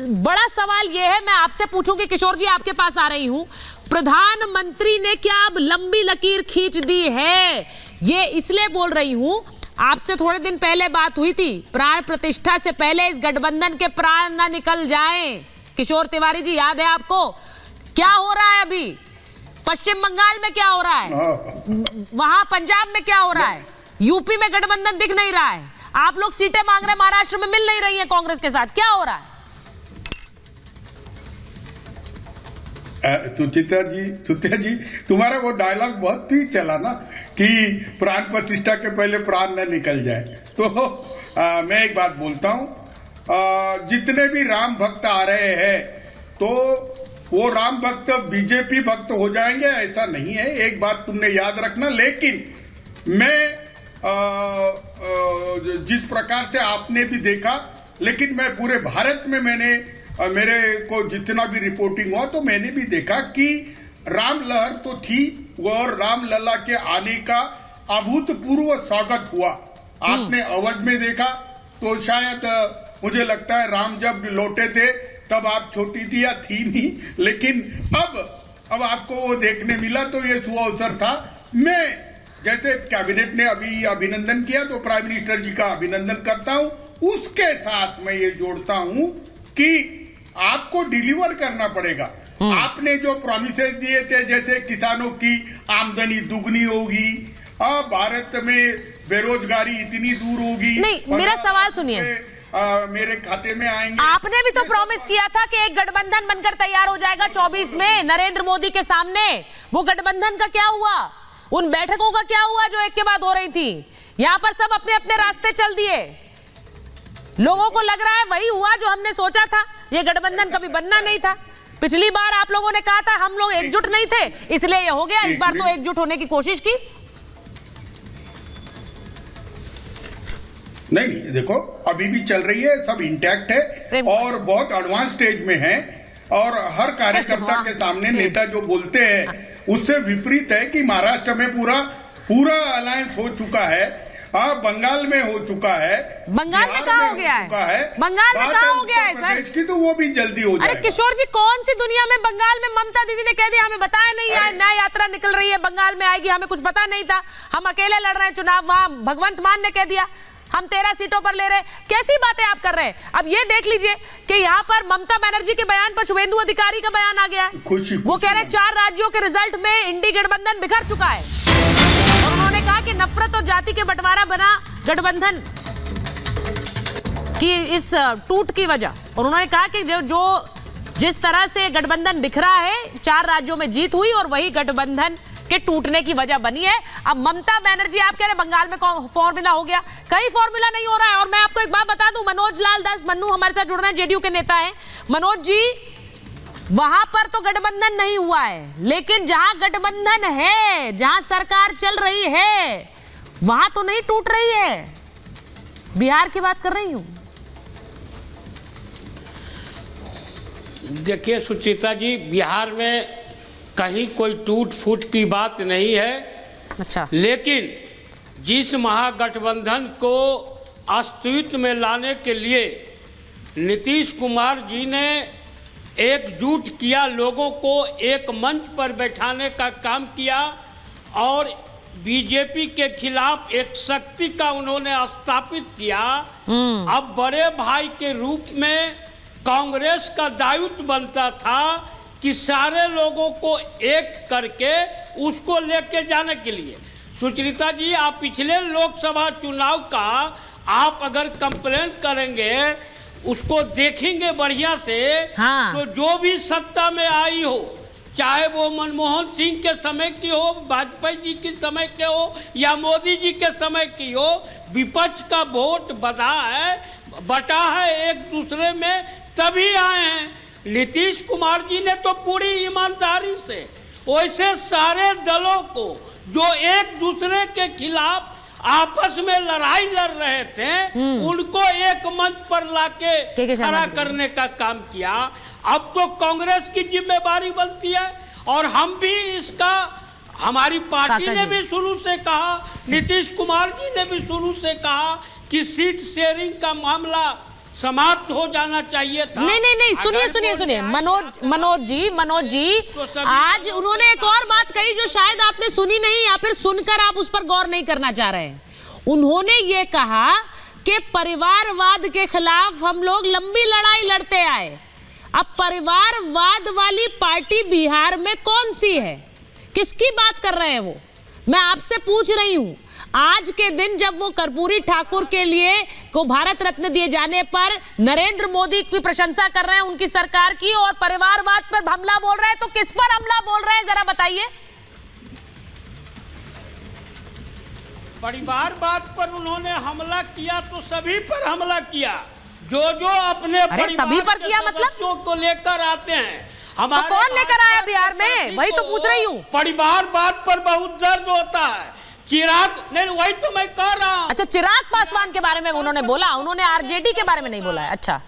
बड़ा सवाल यह है, मैं आपसे पूछूंगी, किशोर जी आपके पास आ रही हूं, प्रधानमंत्री ने क्या अब लंबी लकीर खींच दी है? ये इसलिए बोल रही हूं, आपसे थोड़े दिन पहले बात हुई थी, प्राण प्रतिष्ठा से पहले इस गठबंधन के प्राण ना निकल जाएं। किशोर तिवारी जी, याद है आपको? क्या हो रहा है अभी? पश्चिम बंगाल में क्या हो रहा है, वहां पंजाब में क्या हो रहा है, यूपी में गठबंधन दिख नहीं रहा है, आप लोग सीटें मांग रहे हैं, महाराष्ट्र में मिल नहीं रही है कांग्रेस के साथ, क्या हो रहा है? सुचित्रा जी, तुम्हारा वो डायलॉग बहुत ही चला ना कि प्राण प्रतिष्ठा के पहले प्राण न निकल जाए। तो मैं एक बात बोलता हूँ, जितने भी राम भक्त आ रहे हैं तो वो राम भक्त बीजेपी भक्त हो जाएंगे ऐसा नहीं है, एक बात तुमने याद रखना। लेकिन मैं जिस प्रकार से आपने भी देखा, लेकिन मैं पूरे भारत में मेरे को जितना भी रिपोर्टिंग हुआ तो मैंने भी देखा कि राम लहर तो थी और राम लला के आने का अभूतपूर्व स्वागत हुआ। आपने अवध में देखा तो शायद मुझे लगता है राम जब लौटे थे तब आप छोटी थी या थी नहीं, लेकिन अब आपको वो देखने मिला तो ये सुअवसर था। मैं जैसे कैबिनेट ने अभी अभिनंदन किया तो प्राइम मिनिस्टर जी का अभिनंदन करता हूं, उसके साथ मैं ये जोड़ता हूं कि आपको डिलीवर करना पड़ेगा। आपने जो प्रॉमिसेस दिए थे, जैसे किसानों की आमदनी दुगनी होगी, भारत में बेरोजगारी इतनी दूर होगी, नहीं, मेरा सवाल सुनिए, मेरे खाते में आएंगे। आपने भी तो प्रॉमिस किया था कि एक गठबंधन बनकर तैयार हो जाएगा 24 में नरेंद्र मोदी के सामने। वो गठबंधन का क्या हुआ? उन बैठकों का क्या हुआ जो एक के बाद हो रही थी? यहाँ पर सब अपने अपने रास्ते चल दिए। लोगों को लग रहा है वही हुआ जो हमने सोचा था, ये गठबंधन कभी बनना नहीं था। पिछली बार आप लोगों ने कहा था हम लोग एकजुट नहीं थे इसलिए ये हो गया, इस बार तो एकजुट होने की कोशिश की। नहीं, देखो अभी भी चल रही है, सब इंटैक्ट है और बहुत एडवांस स्टेज में है और हर कार्यकर्ता के सामने नेता जो बोलते हैं उससे विपरीत है कि महाराष्ट्र में पूरा अलायंस हो चुका है, बंगाल में हो चुका है, बंगाल में कहाँ हो गया है? बंगाल में कहाँ हो गया है सर? प्रदेश की तो वो भी जल्दी हो जाएगा। अरे किशोर जी, कौन सी दुनिया में बंगाल में ममता दीदी ने कह दिया हमें बताया नहीं है, नया यात्रा निकल रही है बंगाल में आएगी, हमें कुछ पता नहीं था, हम अकेले लड़ रहे हैं चुनाव। वहां भगवंत मान ने कह दिया हम 13 सीटों पर ले रहे। कैसी बातें आप कर रहे हैं? अब ये देख लीजिए कि यहाँ पर ममता बनर्जी के बयान पर शुभेंदु अधिकारी का बयान आ गया है। वो कह रहे हैं 4 राज्यों के रिजल्ट में इंडी गठबंधन बिखर चुका है और उन्होंने कहा कि नफरत और जाति के बंटवारा बना गठबंधन की इस टूट की वजह। और उन्होंने कहा कि जो जिस तरह से गठबंधन बिखरा है, 4 राज्यों में जीत हुई और वही गठबंधन के टूटने की वजह बनी है। अब ममता बनर्जी आप कह रहे बंगाल में फॉर्मूला हो गया, कहीं फॉर्मूला नहीं हो रहा है। और मैं आपको एक बात बता दूं, मनोज लाल दास मन्नू हमारे साथ जुड़ रहे हैं, जेडीयू के नेता हैं। मनोज जी, वहां पर तो गठबंधन नहीं हुआ है, लेकिन जहां गठबंधन है, जहां सरकार चल रही है, वहां तो नहीं टूट रही है। बिहार की बात कर रही हूं। देखिए सुचित्रा जी, बिहार में कहीं कोई टूट फूट की बात नहीं है। अच्छा, लेकिन जिस महागठबंधन को अस्तित्व में लाने के लिए नीतीश कुमार जी ने एकजुट किया, लोगों को एक मंच पर बैठाने का काम किया और बीजेपी के खिलाफ एक शक्ति का उन्होंने स्थापित किया। अब बड़े भाई के रूप में कांग्रेस का दायित्व बनता था कि सारे लोगों को एक करके उसको लेके जाने के लिए। सुचरिता जी, आप पिछले लोकसभा चुनाव का आप अगर कंप्लेन करेंगे, उसको देखेंगे बढ़िया से, तो जो भी सत्ता में आई हो, चाहे वो मनमोहन सिंह के समय की हो, वाजपेयी जी के समय के हो या मोदी जी के समय की हो, विपक्ष का वोट बटा है एक दूसरे में, तभी आए हैं। नीतीश कुमार जी ने तो पूरी ईमानदारी से वैसे सारे दलों को जो एक दूसरे के खिलाफ आपस में लड़ाई लड़ रहे थे, उनको एक मंच पर लाके खड़ा करने का काम किया। अब तो कांग्रेस की जिम्मेदारी बनती है और हम भी इसका, हमारी पार्टी ने भी शुरू से कहा, नीतीश कुमार जी ने भी शुरू से कहा कि सीट शेयरिंग का मामला समाप्त हो जाना चाहिए था। नहीं, सुनिए मनोज जी आज उन्होंने एक और बात कही जो शायद आपने सुनी नहीं या फिर सुनकर आप उस पर गौर नहीं करना चाह रहे हैं। उन्होंने ये कहा कि परिवारवाद के खिलाफ हम लोग लंबी लड़ाई लड़ते आए। अब परिवारवाद वाली पार्टी बिहार में कौन सी है, किसकी बात कर रहे हैं वो? मैं आपसे पूछ रही हूं। आज के दिन जब वो कर्पूरी ठाकुर के लिए को भारत रत्न दिए जाने पर नरेंद्र मोदी की प्रशंसा कर रहे हैं उनकी सरकार की, और परिवारवाद पर हमला बोल रहे हैं, तो किस पर हमला बोल रहे हैं जरा बताइए। परिवारवाद पर उन्होंने हमला किया तो सभी पर हमला किया, जो अपने सभी पर किया मतलब को लेकर आते हैं। तो कौन लेकर आया बिहार में, वही तो पूछ रही हूँ। परिवारवाद पर बहुत दर्द होता है। चिराग नहीं, वही तो मैं कह रहा हूँ। अच्छा, चिराग पासवान के बारे में उन्होंने बोला, उन्होंने आरजेडी के बारे में नहीं बोला है। अच्छा,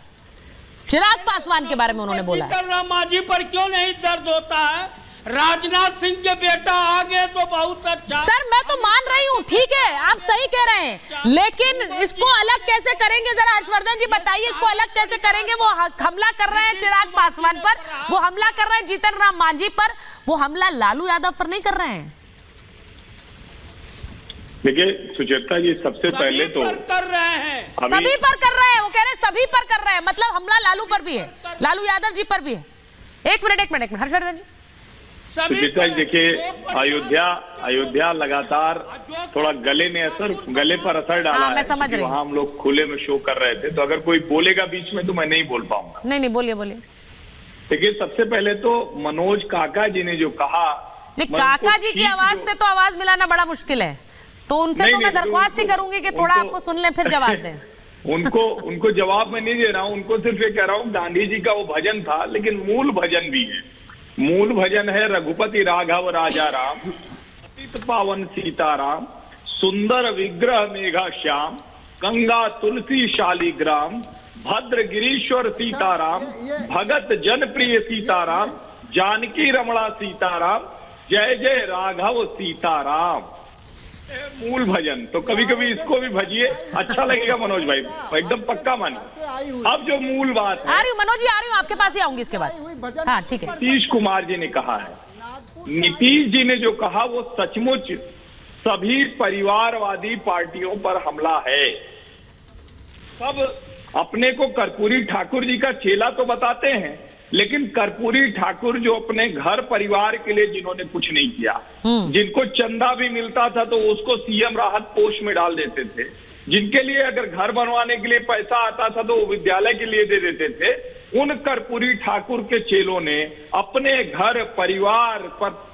चिराग पासवान के बारे में उन्होंने बोला है। राम मांझी पर क्यों नहीं दर्द होता है? राजनाथ सिंह के बेटा आ गए तो बहुत अच्छा। सर मैं तो मान रही हूँ, ठीक है, आप सही कह रहे हैं, लेकिन इसको अलग कैसे करेंगे जरा हर्षवर्धन जी बताइए, इसको अलग कैसे करेंगे? वो हमला कर रहे हैं चिराग पासवान पर, वो हमला कर रहे हैं जीतन राम मांझी पर, वो हमला लालू यादव पर नहीं कर रहे हैं। देखिए सुचेता जी, सबसे पहले तो कर रहे हैं, सभी पर कर रहे हैं, वो कह रहे हैं सभी पर कर रहे हैं, मतलब हमला लालू पर भी है, लालू यादव जी पर भी है। एक मिनट हर्षवर्धन जी। सुचेता जी देखिए, अयोध्या लगातार थोड़ा गले पर असर डाला है। मैं समझ रही हूँ। वहाँ हम लोग खुले में शो कर रहे थे, तो अगर कोई बोलेगा बीच में तो मैं नहीं बोल पाऊंगा। नहीं बोलिए। देखिए सबसे पहले तो मनोज काका जी ने जो कहा, काका जी की आवाज से तो आवाज मिलाना बड़ा मुश्किल है, तो उनसे तो मैं दरख्वास्त ही करूंगी कि थोड़ा आपको सुन लें फिर जवाब दें। उनको जवाब मैं नहीं दे रहा हूँ, उनको सिर्फ ये कह रहा हूँ गांधी जी का वो भजन था, लेकिन मूल भजन भी है। मूल भजन है रघुपति राघव राजा राम, पतित पावन सीताराम, सुंदर विग्रह मेघा श्याम, गंगा तुलसी शालिग्राम, भद्र गिरीश्वर सीताराम, भगत जन प्रिय सीताराम, जानकी रमणा सीताराम, जय जय राघव सीताराम। मूल भजन तो कभी कभी इसको भी भजिए, अच्छा लगेगा मनोज भाई, एकदम पक्का मानिए। अब जो मूल बात है, आ रही हूँ मनोज जी, आ रही हूँ आपके पास ही आऊंगी इसके बाद। हाँ ठीक है। नीतीश कुमार जी ने कहा है, नीतीश जी ने जो कहा वो सचमुच सभी परिवारवादी पार्टियों पर हमला है। सब अपने को कर्पूरी ठाकुर जी का चेला तो बताते हैं, लेकिन कर्पूरी ठाकुर जो अपने घर परिवार के लिए जिन्होंने कुछ नहीं किया, जिनको चंदा भी मिलता था तो उसको सीएम राहत कोष में डाल देते थे, जिनके लिए अगर घर बनवाने के लिए पैसा आता था तो वो विद्यालय के लिए दे देते थे, उन कर्पूरी ठाकुर के चेलों ने अपने घर परिवार पर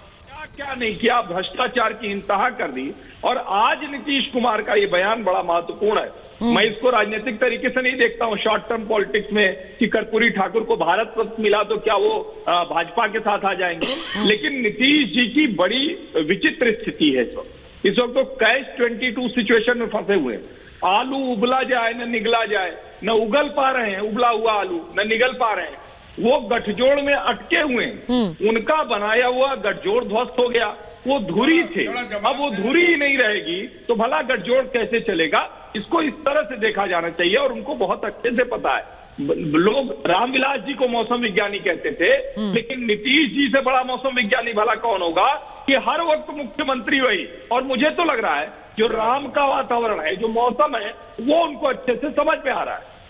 क्या नहीं किया, भ्रष्टाचार की इंतहा कर दी। और आज नीतीश कुमार का ये बयान बड़ा महत्वपूर्ण है। मैं इसको राजनीतिक तरीके से नहीं देखता हूँ, शॉर्ट टर्म पॉलिटिक्स में कि कर्पूरी ठाकुर को भारत रत्न मिला तो क्या वो भाजपा के साथ आ जाएंगे। लेकिन नीतीश जी की बड़ी विचित्र स्थिति है इस वक्त तो कैच 22 सिचुएशन में फंसे हुए हैं। आलू उबला जाए न निगला जाए, न उगल पा रहे हैं उबला हुआ आलू, न निगल पा रहे हैं। वो गठजोड़ में अटके हुए हैं, उनका बनाया हुआ गठजोड़ ध्वस्त हो गया। वो धुरी थे, अब वो धुरी ही नहीं रहेगी तो भला गठजोड़ कैसे चलेगा? इसको इस तरह से देखा जाना चाहिए। और उनको बहुत अच्छे से पता है, लोग रामविलास जी को मौसम विज्ञानी कहते थे, लेकिन नीतीश जी से बड़ा मौसम विज्ञानी भला कौन होगा कि हर वक्त मुख्यमंत्री वही। और मुझे तो लग रहा है जो राम का वातावरण है, जो मौसम है, वो उनको अच्छे से समझ में आ रहा है।